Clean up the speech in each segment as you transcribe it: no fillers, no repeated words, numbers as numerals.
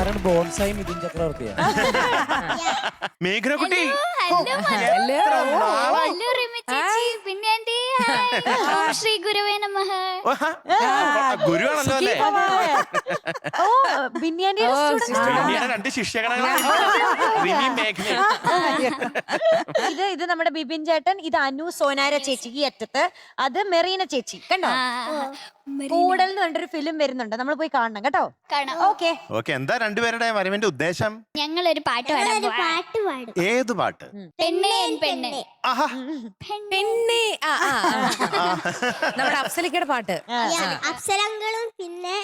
ആരാണ് ബോൺസായി മിഥുൻ ചക്രവർത്തിയാ? മേഘനക്കുട്ടി പിന്നെ ശ്രീ ഗുരുവേ നമഃ. ഗുരുവാണല്ലോ അല്ലേ? ഓ ബിന്യാന്റെ രണ്ട് ശിഷ്യഗണങ്ങളാണ് റിമി, മേഘന. ഇത് നമ്മുടെ ബിബിൻ ചേട്ടൻ, ഇത് അനു സോനാര ചേച്ചി ഈ അറ്റത്ത്, അത് മെറീന ചേച്ചി. കണ്ടോ? കൂടൽ എന്ന് പറഞ്ഞൊരു ഫിലിം വരുന്നുണ്ട്, നമ്മൾ പോയി കാണണം കേട്ടോ. Okay okay. എന്താ രണ്ടുപേരുടെ വരവിന്റെ ഉദ്ദേശം? ഞങ്ങളൊരു പാട്ട് പാടാൻ ഏത് പാട്ട്? പെണ്ണേ പെണ്ണേ. ആഹാ, പെണ്ണേ. നമ്മുടെ അഫ്സലിക്കയുടെ പാട്ട്. അപ്സരങ്ങളും പിന്നെ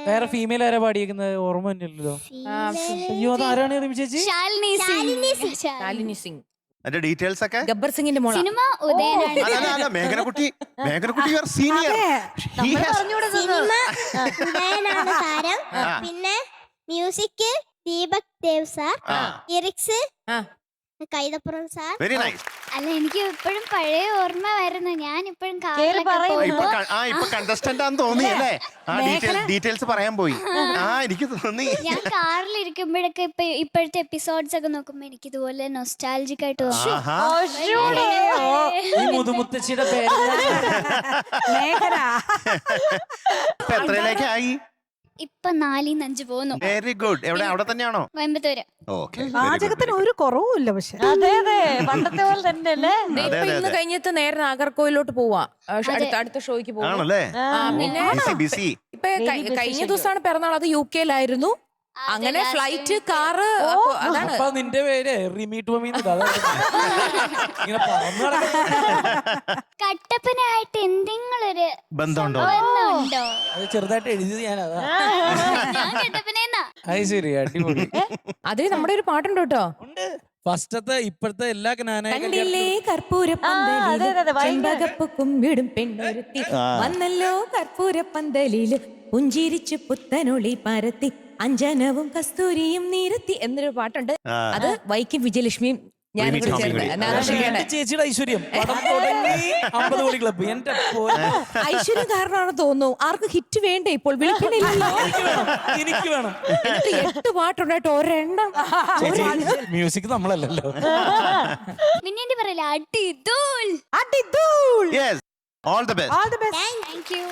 വേറെ ഫീമെയിൽ ആരാ പാടിയേക്കുന്നത്? ഓർമ്മ തന്നെയല്ലോ. അയ്യോ, അതാരാണ് റിമി ചേച്ചി? ശാലിനി സിംഗ്. അതിന്റെ ഡീറ്റെയിൽസ് ഒക്കെ? ഗബ്ബർ സിംഗിന്റെ മോളാ. സിനിമ ഉദയനാണ്. അല്ല, മേഘനക്കുട്ടി യു ആർ സീനിയർ. ഉദയനാണ് താരം. പിന്നെ music Deepak Dev sir, lyrics Kaithapram sir. Very nice. അല്ല, എനിക്ക് ഇപ്പോഴും പഴയ ഓർമ്മ വരുന്നു. ഞാൻ ഇപ്പോഴും ഇപ്പൊ കണ്ടസ്റ്റന്റ് ആണെന്ന് തോന്നി അല്ലേ? ഡീറ്റെയിൽസ് പറയാൻ പോയി. എനിക്ക് തോന്നി. ഞാൻ കാറിൽ ഇരിക്കുമ്പോഴൊക്കെ ഇപ്പോഴത്തെ എപ്പിസോഡ്സ് ഒക്കെ നോക്കുമ്പോ എനിക്ക് ഇതുപോലെ നൊസ്റ്റാൾജിക് ആയിട്ട് തോന്നും. ഈ മുതുമുത്തശ്ശിയുടെ പേര് എത്രയിലേക്കായി? ഇപ്പൊ 4-5 പോകുന്നു. Very good. എവിടെ? അവിടെ തന്നെയാണോ? കോയമ്പത്തൂര്. പാചകത്തിന് ഒരു കുറവുമില്ല. പക്ഷെ അതെ അതെ, പണ്ടത്തെ പോലെ തന്നെ അല്ലേ? ഇന്ന് കഴിഞ്ഞിട്ട് നേരെ നാഗർകോവിലോട്ട് പോവാ, അടുത്ത ഷോയ്ക്ക് പോവാ. പിന്നെ ഇപ്പൊ കഴിഞ്ഞ ദിവസമാണ് പിറന്നാൾ. അത് UK-ലായിരുന്നു. അങ്ങനെ ഫ്ലൈറ്റ്, കാറ്, അതാണ്. അപ്പൊ നിന്റെ പേര് റിമി ടോമി. കട്ടപ്പനായിട്ട് എന്തെങ്കിലും ഒരു ബന്ധമുണ്ടോ? അത് ചെറുതായിട്ട് എഴുതിയത് ഞാൻ. അതാ ഞാൻ കട്ടപ്പനേന്നാ. അത് ശരി, അടിപൊളി. അതിന് നമ്മുടെ ഒരു പാട്ടുണ്ട് കേട്ടോ. ഫസ്റ്റത്തെ ഇപ്പോഴത്തെ എല്ലാ കണ്ടില്ലേ കർപ്പൂരപ്പന്തലിലും പെണ്ണൊരുത്തി വന്നല്ലോ കർപ്പൂരപ്പന്തലില് പുഞ്ചിരിച്ചു പുത്തനൊളി പരത്തി അഞ്ജനവും കസ്തൂരിയും നിരത്തി എന്നൊരു പാട്ടുണ്ട്. അത് വൈക്കം വിജയലക്ഷ്മിയും ഞാനും കൂടി ചേർന്ന്. ചേച്ചിയുടെ ഐശ്വര്യം പടം തുടങ്ങി 50 കോടി ക്ലബ്ബ്. എന്റെ ഐശ്വര്യം കാരണമാണ് തോന്നുന്നു. ആർക്ക് ഹിറ്റ് വേണ്ടേ ഇപ്പോൾ? വിളിക്കണില്ലല്ലോ. എനിക്ക് വേണം. 8 പാട്ടുണ്ടായിട്ട് ഒരെണ്ണം. മ്യൂസിക് നമ്മളല്ലല്ലോ. പിന്നെ എന്റെ പറയില്ല, അടിധൂൾ. Yes, all the best. Thank you.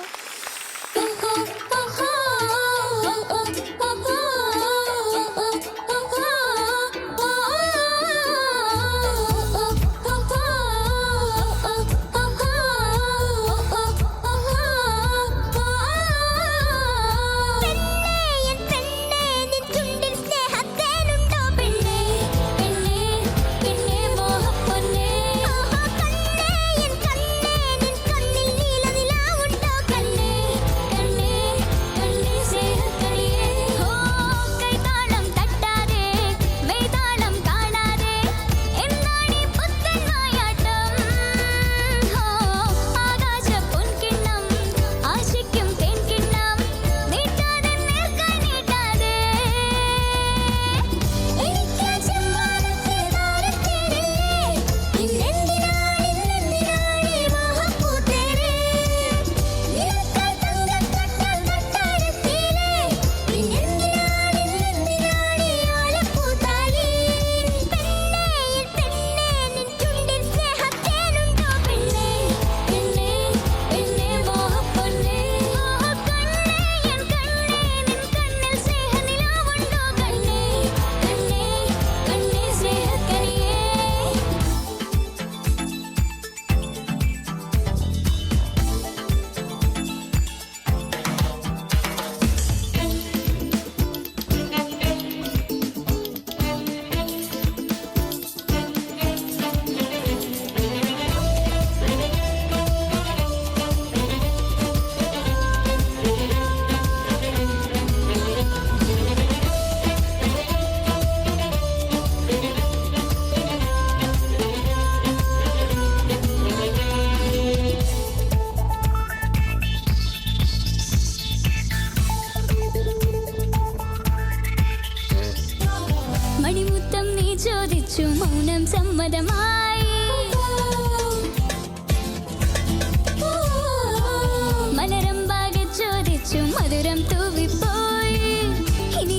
ചോദിച്ചു മൗനം സമ്മതമായി മലരമ്പാകെ ചോദിച്ചു മധുരം തൂവിപ്പോയി ഇനി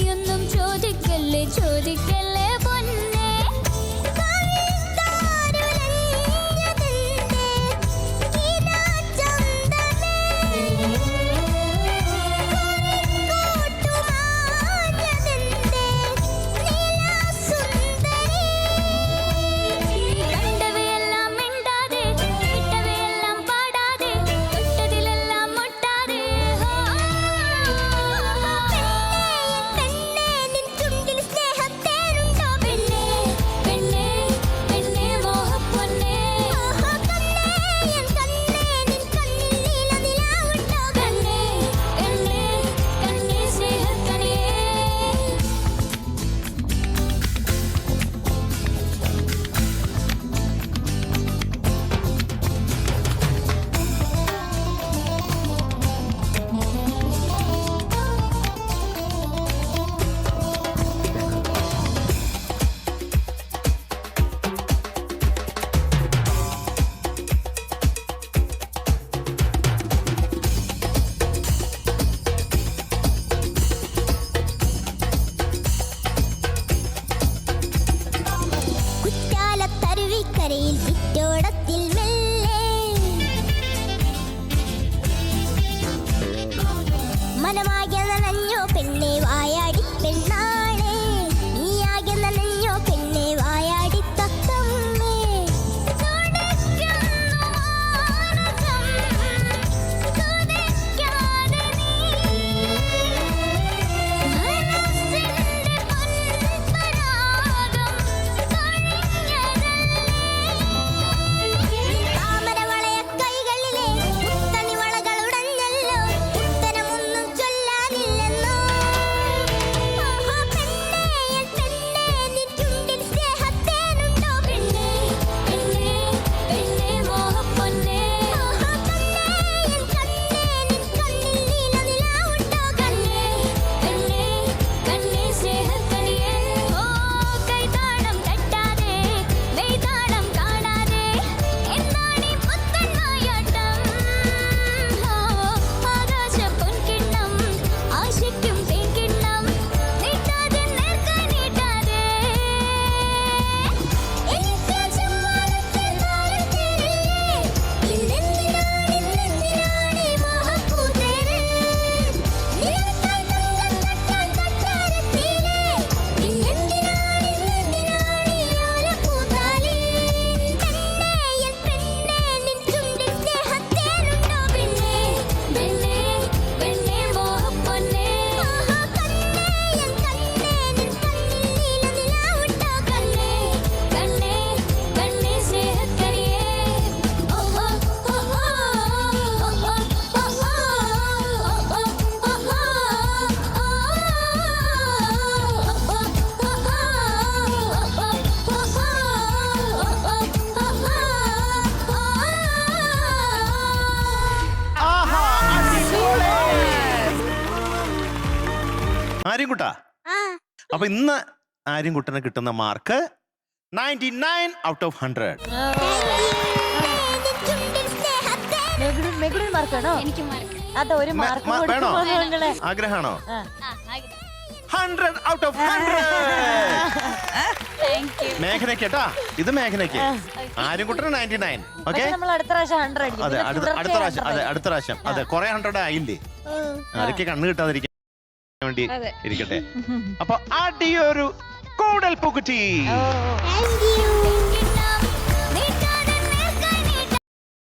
ആര്യൻകുട്ടാ, അപ്പൊ ഇന്ന് ആര്യൻകുട്ടന് കിട്ടുന്ന മാർക്ക് 99 ഔട്ട് ഓഫ് 100. മെഗുഡിന് മാർക്കാണോ? എനിക്ക് മാർക്ക് അത് ഒരു മാർക്ക് വേണോ? ആഗ്രഹാണോ? 100 ഔട്ട് ഓഫ് 100. മേഘനയ്ക്ക് കേട്ടാ, ഇത് മേഘനയ്ക്ക്. ആര്യൻകുട്ടന് 99. ഓക്കെ, നമ്മൾ അടുത്ത പ്രാവശ്യം 100 അടിക്കും. അതെ, അടുത്ത പ്രാവശ്യം. അതെ, അടുത്ത പ്രാവശ്യം. അതെ, കുറെ 100 ആയില്ലേ, അതൊക്കെ കണ്ണ് കിട്ടാതിരിക്കാൻ വേണ്ടി ഇരിക്കട്ടെ. അപ്പൊ അടിയൊരു കൂടൽ പൂക്കുറ്റി. Thank you.